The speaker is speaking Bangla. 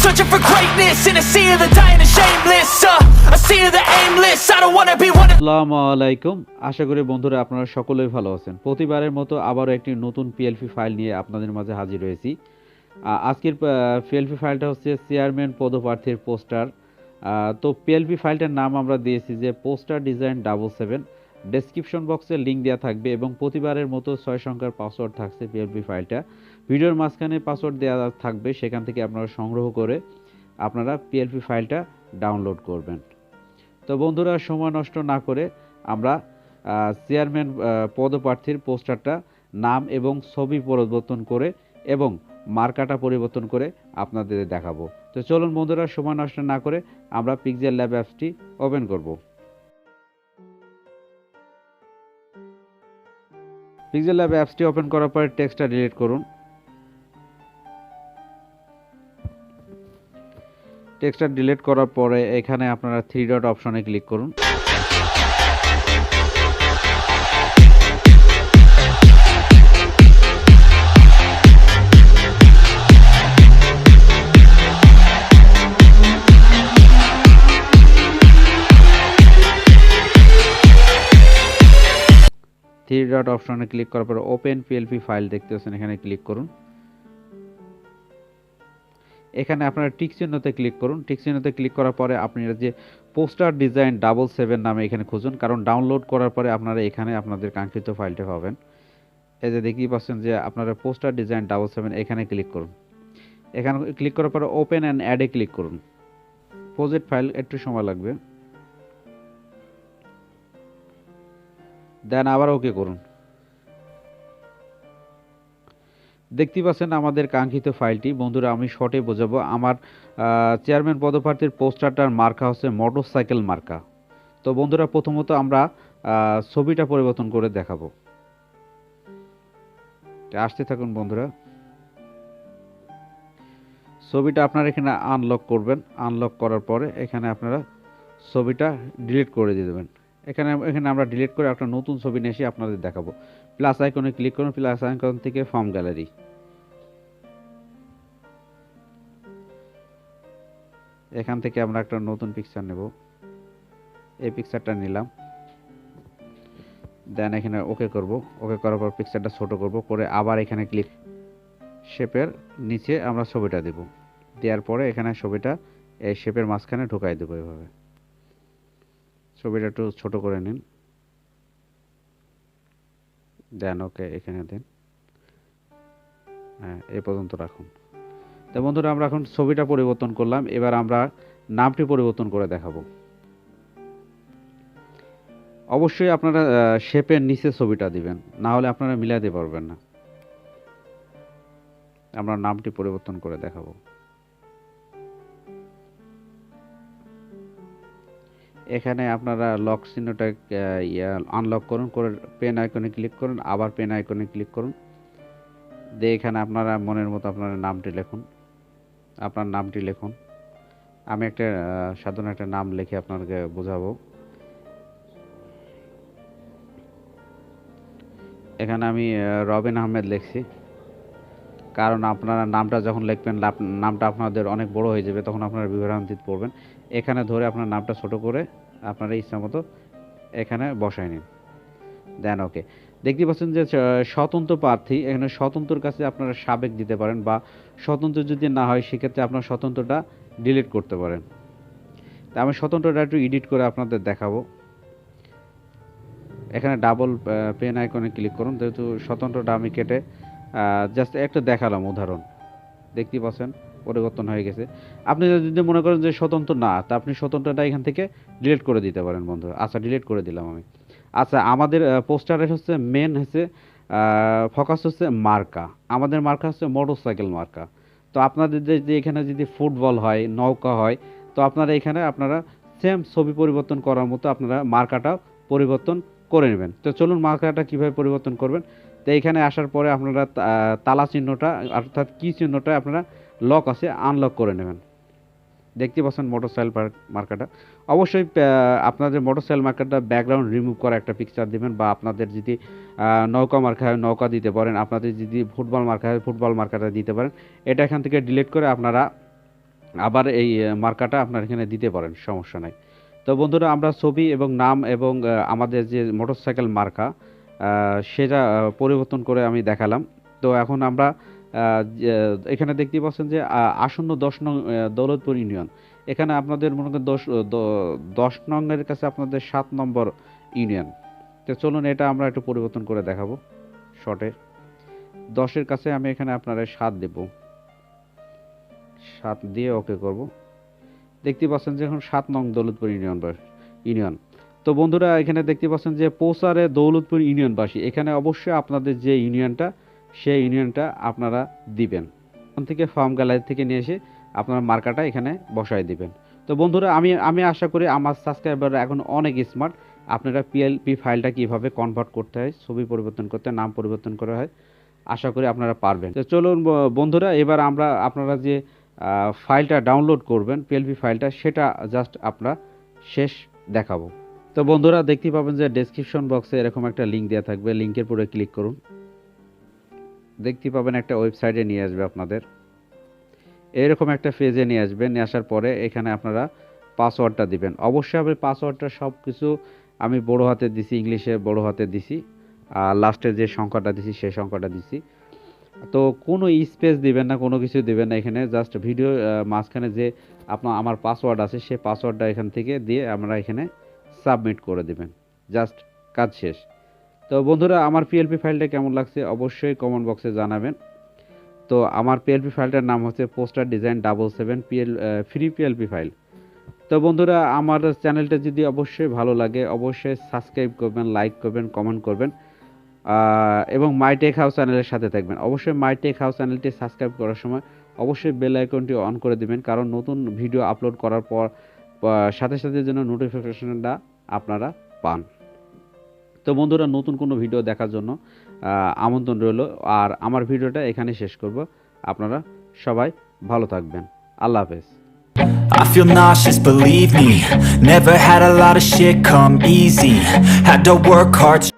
searching for greatness in a sea of the dying and shameless, a sea of the aimless. I don't wanna be one of আসসালামু আলাইকুম। আশা করি বন্ধুরা আপনারা সকলেই ভালো আছেন। প্রতিবারের মতো আবারও একটি নতুন পিএলপি ফাইল নিয়ে আপনাদের মাঝে হাজির হয়েছি। আজকের পিএলপি ফাইলটা হচ্ছে চেয়ারম্যান পদপ্রার্থীর পোস্টার। তো পিএলপি ফাইলটার নাম আমরা দিয়েছি যে পোস্টার ডিজাইন 777। ডেসক্রিপশন বক্সে লিঙ্ক দেওয়া থাকবে এবং প্রতিবারের মতো 6 সংখ্যার পাসওয়ার্ড থাকছে পিএলপি ফাইলটা। ভিডিওর মাঝখানে পাসওয়ার্ড দেওয়া থাকবে, সেখান থেকে আপনারা সংগ্রহ করে আপনারা পিএলপি ফাইলটা ডাউনলোড করবেন। তো বন্ধুরা, সময় নষ্ট না করে আমরা চেয়ারম্যান পদপ্রার্থীর পোস্টারটা নাম এবং ছবি পরিবর্তন করে এবং মার্কাটা পরিবর্তন করে আপনাদের দেখাবো। তো চলুন বন্ধুরা, সময় নষ্ট না করে আমরা পিক্সেল ল্যাব অ্যাপসটি ওপেন করব। পিক্সেল ল্যাব অ্যাপসটি ওপেন করার পরে টেক্সটটা ডিলিট করুন। টেক্সটটা ডিলিট করার পরে এখানে আপনারা 3 ডট অপশনে ক্লিক করুন। থ্রি ডট অপশনে ক্লিক করার পরে ওপেন পিএলপি ফাইল দেখতে পাচ্ছেন, এখানে ক্লিক করুন। এখানে আপনারা টিক চিহ্নতে ক্লিক করুন। টিক চিহ্নতে ক্লিক করার পরে আপনারা যে পোস্টার ডিজাইন 777 নামে এখানে খুঁজুন, কারণ ডাউনলোড করার পরে আপনারা এখানে আপনাদের কাঙ্ক্ষিত ফাইলটা পাবেন। এই যে দেখতেই পাচ্ছেন যে আপনারা পোস্টার ডিজাইন 777 এখানে ক্লিক করুন। এখানে ক্লিক করার পরে ওপেন অ্যান্ড অ্যাডে ক্লিক করুন। প্রজেক্ট ফাইল একটু সময় লাগবে, দেন আবার ওকে করুন। দেখতে পাচ্ছেন আমাদের কাঙ্ক্ষিত ফাইলটি। বন্ধুরা, আমি শর্টে বোঝাবো। আমার চেয়ারম্যান পদপ্রার্থীর পোস্টারটার মার্কা হচ্ছে মোটরসাইকেল মার্কা। তো বন্ধুরা, প্রথমত আমরা ছবিটা পরিবর্তন করে দেখাবো। আসতে থাকুন বন্ধুরা। ছবিটা আপনারা এখানে আনলক করবেন। আনলক করার পরে এখানে আপনারা ছবিটা ডিলিট করে দিয়ে দেবেন। এখানে আমরা ডিলিট করে একটা নতুন ছবি নিয়ে এসে আপনাদের দেখাবো। প্লাস আইকনে ক্লিক করুন। প্লাস আইকন থেকে ফর্ম গ্যালারি, এখান থেকে আমরা একটা নতুন পিকচার নেব। এই পিকচারটা নিলাম, দেন এখানে ওকে করব। ওকে করার পর পিকচারটা ছোট করব, করে আবার এখানে ক্লিক, শেপের নিচে আমরা ছবিটা দেব। দেওয়ার পরে এখানে ছবিটা এই শেপের মাঝখানে ঢুকাই দেবো। এভাবে ছবিটা একটু ছোট করে নিন, দেন ওকে এখানে দেন। হ্যাঁ, এই পর্যন্ত রাখুন। তো বন্ধুরা, আমরা এখন ছবিটা পরিবর্তন করলাম। এবার আমরা নামটি পরিবর্তন করে দেখাবো। অবশ্যই আপনারা শেপের নিচে ছবিটা দিবেন, না হলে আপনারা মিলাতে পারবেন না। আমরা নামটি পরিবর্তন করে দেখাবো। এখানে আপনারা লক চিহ্নটা আনলক করুন, করে পেন আইকনে ক্লিক করুন, আবার পেন আইকনে ক্লিক করুন। দিয়ে এখানে আপনারা মনের মতো আপনার নামটি লিখুন। আপনার নামটি লিখুন। আমি একটা সাধারণ একটা নাম লিখে আপনাকে বোঝাবো। এখানে আমি রবিন আহমেদ লিখছি, কারণ আপনারা নামটা যখন লিখবেন নামটা আপনাদের অনেক বড় হয়ে যাবে, তখন আপনারা বিভ্রান্তিতে পড়বেন। এখানে ধরে আপনার নামটা ছোট করে আপনারা ইচ্ছা মতো এখানে বসায় নিন, দেন ওকে। দেখতে পাচ্ছেন যে স্বতন্ত্র প্রার্থী, এখানে স্বতন্ত্রের কাছে আপনারা সাবেক দিতে পারেন, বা স্বতন্ত্র যদি না হয় সেক্ষেত্রে আপনার স্বতন্ত্রটা ডিলিট করতে পারেন। তা আমি স্বতন্ত্রটা একটু এডিট করে আপনাদের দেখাবো। এখানে ডাবল পেন আইকনে ক্লিক করুন। যেহেতু স্বতন্ত্রটা আমি কেটে জাস্ট একটু দেখালাম উদাহরণ, দেখতে পাচ্ছেন পরিবর্তন হয়ে গেছে। আপনি যদি মনে করেন যে স্বতন্ত্র না, তা আপনি স্বতন্ত্রটা এখান থেকে ডিলিট করে দিতে পারেন বন্ধুরা। আচ্ছা, ডিলিট করে দিলাম আমি। আচ্ছা, আমাদের পোস্টারের হচ্ছে মেন হচ্ছে ফোকাস হচ্ছে মার্কা। আমাদের মার্কা হচ্ছে মোটরসাইকেল মার্কা। তো আপনাদের যে এখানে যদি ফুটবল হয়, নৌকা হয়, তো আপনারা এখানে আপনারা সেম ছবি পরিবর্তন করার মতো আপনারা মার্কাটা পরিবর্তন করে নেবেন। তো চলুন মার্কাটা কীভাবে পরিবর্তন করবেন। তো এখানে আসার পরে আপনারা তালা চিহ্নটা অর্থাৎ কি চিহ্নটা আপনারা লক আছে আনলক করে নেবেন। দেখতে পাচ্ছেন মোটরসাইকেল মার্কাটা। অবশ্যই আপনাদের মোটরসাইকেল মার্কাটা ব্যাকগ্রাউন্ড রিমুভ করা একটা পিকচার দিবেন, বা আপনাদের যদি নৌকা মার্কা হয় নৌকা দিতে পারেন, আপনাদের যদি ফুটবল মার্কা হয় ফুটবল মার্কাটা দিতে পারেন। এটা এখান থেকে ডিলিট করে আপনারা আবার এই মার্কাটা আপনার এখানে দিতে পারেন, সমস্যা নাই। তো বন্ধুরা আমরা ছবি এবং নাম এবং আমাদের যে মোটরসাইকেল মার্কা সেটা পরিবর্তন করে আমি দেখালাম। তো এখন আমরা এখানে দেখতে পাচ্ছেন যে আসন্ন 10 নং দৌলতপুর ইউনিয়ন, এখানে আপনাদের মনে করেন 10 নংয়ের কাছে আপনাদের 7 নম্বর ইউনিয়ন। তো চলুন এটা আমরা একটু পরিবর্তন করে দেখাবো শর্টে। 10-এর কাছে আমি এখানে আপনারা 7 দেব, 7 দিয়ে ওকে করব। দেখতে পাচ্ছেন যে এখন 7 নং দৌলতপুর ইউনিয়ন। তো বন্ধুরা এখানে দেখতে পাচ্ছেন যে পৌসারে দৌলতপুর ইউনিয়নবাসী, এখানে অবশ্যই আপনাদের যে ইউনিয়নটা সেই ইউনিয়নটা আপনারা দিবেন। ওখান থেকে ফর্ম গ্যালারি থেকে নিয়ে এসে আপনারা মার্কাটা এখানে বসায় দিবেন। তো বন্ধুরা আমি আশা করি আমার সাবস্ক্রাইবাররা এখন অনেক স্মার্ট, আপনারা পিএলপি ফাইলটা কিভাবে কনভার্ট করতে হয়, ছবি পরিবর্তন করতে হয়, নাম পরিবর্তন করা হয়, আশা করি আপনারা পারবেন। তো চলুন বন্ধুরা এবার আপনারা যে ফাইলটা ডাউনলোড করবেন পিএলপি ফাইলটা, সেটা জাস্ট আপনারা শেষ দেখাবো। তো বন্ধুরা দেখতে পাবেন যে ডেসক্রিপশন বক্সে এরকম একটা লিঙ্ক দেওয়া থাকবে, লিঙ্কের উপরে ক্লিক করুন। দেখতে পাবেন একটা ওয়েবসাইটে নিয়ে আসবে আপনাদের, এরকম একটা পেজে নিয়ে আসবেন। নিয়ে আসার পরে এখানে আপনারা পাসওয়ার্ডটা দিবেন। অবশ্যই আমি পাসওয়ার্ডটা সব কিছু আমি বড় হাতে দিছি, ইংলিশে বড় হাতে দিছি, আর লাস্টে যে সংখ্যাটা দিছি সেই সংখ্যাটা দিছি। তো কোনো স্পেস দিবেন না, কোনো কিছু দিবেন না, এখানে জাস্ট ভিডিও মাঝখানে যে আমার পাসওয়ার্ড আছে সেই পাসওয়ার্ডটা এখান থেকে দিয়ে আমরা এখানে সাবমিট করে দিবেন, জাস্ট কাজ শেষ। তো বন্ধুরা আমার পিএলপি ফাইলটা কেমন লাগছে অবশ্যই কমেন্ট বক্সে জানাবেন। তো আমার পিএলপি ফাইলটার নাম হচ্ছে poster design 77 free PLP file. তো বন্ধুরা আমার চ্যানেলটা যদি অবশ্যই ভালো লাগে অবশ্যই সাবস্ক্রাইব করবেন, লাইক করবেন, কমেন্ট করবেন এবং মাই টেক হাউস চ্যানেলের সাথে থাকবেন। অবশ্যই মাই টেক হাউস চ্যানেলটি সাবস্ক্রাইব করার সময় অবশ্যই বেল আইকনটি অন করে দিবেন, কারণ নতুন ভিডিও আপলোড করার পর সাথে সাথে যেন নোটিফিকেশনটা আপনারা পান। তো বন্ধুরা নতুন কোনো ভিডিও দেখার জন্য আমন্ত্রণ রইল, আর আমার ভিডিওটা এখানে শেষ করব। আপনারা সবাই ভালো থাকবেন, আল্লাহ হাফেজ। I feel nauseous, believe me. Never had a lot of shit come easy. Had to work hard.